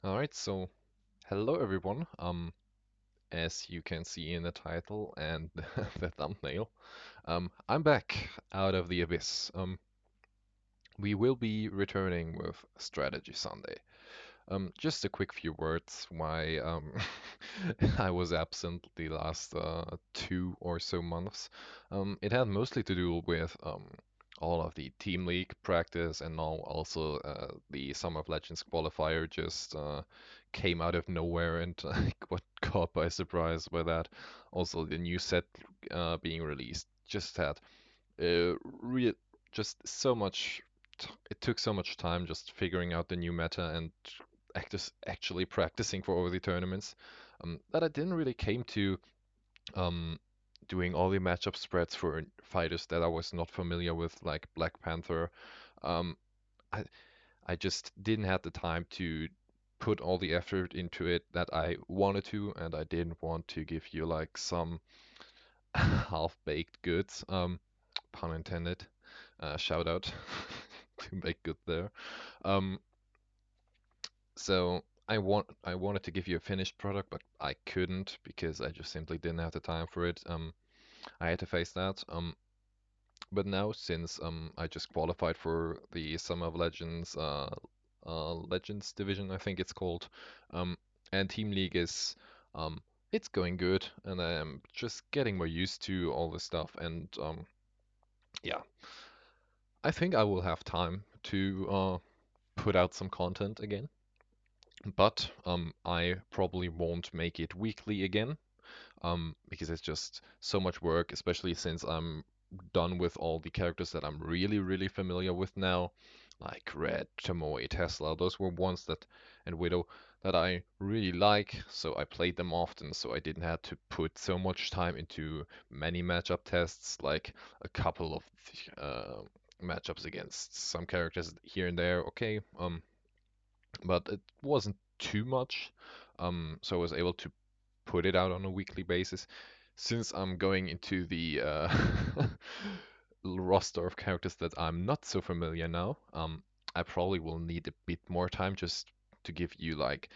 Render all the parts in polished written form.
All right, so hello everyone. As you can see in the title and the thumbnail, I'm back out of the abyss. We will be returning with Strategy Sunday. Just a quick few words why I was absent the last 2 or so months. It had mostly to do with all of the team league practice and now also the Summer of Legends qualifier just came out of nowhere and I got caught by surprise by that. Also, the new set being released just had real just so much. It took so much time just figuring out the new meta and actually practicing for all the tournaments that I didn't really came to um, doing all the matchup spreads for fighters that I was not familiar with, like Black Panther. Um, I I just didn't have the time to put all the effort into it that I wanted to, and I didn't want to give you like some half-baked goods. Pun intended. Shout out to make good there. Um, so I wanted to give you a finished product, but I couldn't because I just simply didn't have the time for it. I had to face that. But now since I just qualified for the Summer of Legends Legends division, I think it's called, um, and Team League is it's going good, and I am just getting more used to all this stuff. And yeah, I think I will have time to put out some content again. But I probably won't make it weekly again because it's just so much work, especially since I'm done with all the characters that I'm really, really familiar with now, like Red, Tomoe, Tesla. Those were ones that, and Widow, that I really like, so I played them often, so I didn't have to put so much time into many matchup tests, like a couple of matchups against some characters here and there. Okay, but it wasn't too much, so I was able to put it out on a weekly basis. Since I'm going into the roster of characters that I'm not so familiar now, I probably will need a bit more time just to give you like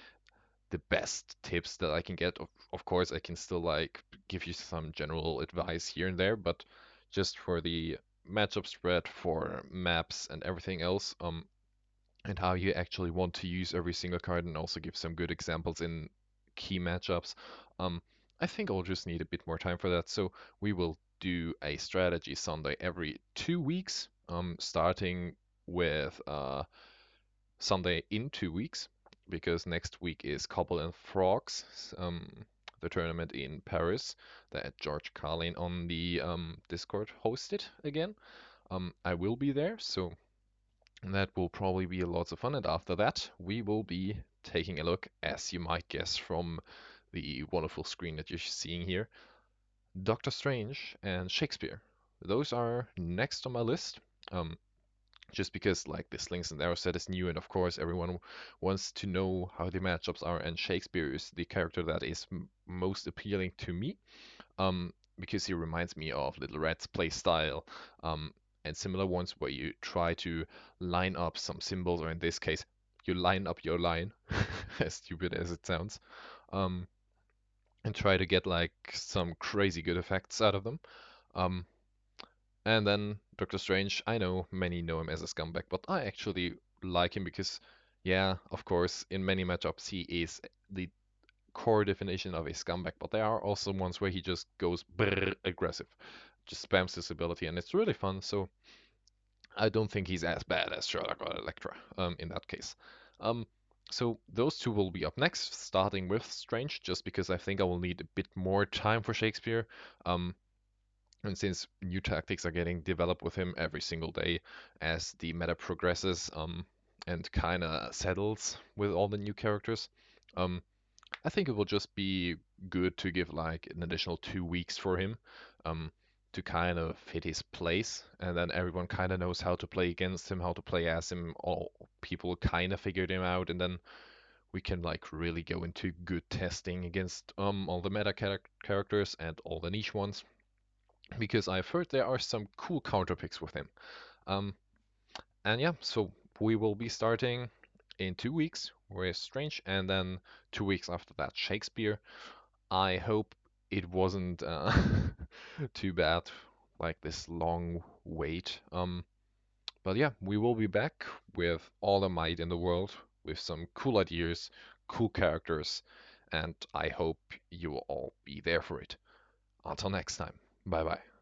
the best tips that I can get. Of course, I can still like give you some general advice here and there, but just for the matchup spread, for maps and everything else, and how you actually want to use every single card and also give some good examples in key matchups. Um, I think I'll just need a bit more time for that. So we will do a strategy Sunday every 2 weeks, starting with Sunday in 2 weeks, because next week is Cobble and Frogs, the tournament in Paris that George Carlin on the Discord hosted again. I will be there, so that will probably be lots of fun. And after that, we will be taking a look, as you might guess from the wonderful screen that you're seeing here, Doctor Strange and Shakespeare. Those are next on my list. Um, just because like the Slings and Arrows set is new, and of course everyone wants to know how the matchups are, and Shakespeare is the character that is most appealing to me because he reminds me of Little Red's play style, and similar ones where you try to line up some symbols, or in this case, you line up your line, as stupid as it sounds, um, and try to get like some crazy good effects out of them. Um, and then Doctor Strange, I know many know him as a scumbag, but I actually like him because, yeah, of course, in many matchups he is the core definition of a scumbag, but there are also ones where he just goes brrr aggressive, just spams his ability, and it's really fun. So I don't think he's as bad as Sherlock or Electra in that case. Um, so those two will be up next, starting with Strange, just because I think I will need a bit more time for Shakespeare. Um, and since new tactics are getting developed with him every single day as the meta progresses and kind of settles with all the new characters, um, I think it will just be good to give like an additional 2 weeks for him um, to kind of fit his place, and then everyone kind of knows how to play against him, how to play as him. All people kind of figured him out, and then we can like really go into good testing against all the meta characters and all the niche ones, because I've heard there are some cool counter picks with him. And yeah, so we will be starting in 2 weeks very strange. And then 2 weeks after that, Shakespeare. I hope it wasn't too bad, like this long wait. But yeah, we will be back with all the might in the world, with some cool ideas, cool characters, and I hope you will all be there for it. Until next time, bye bye.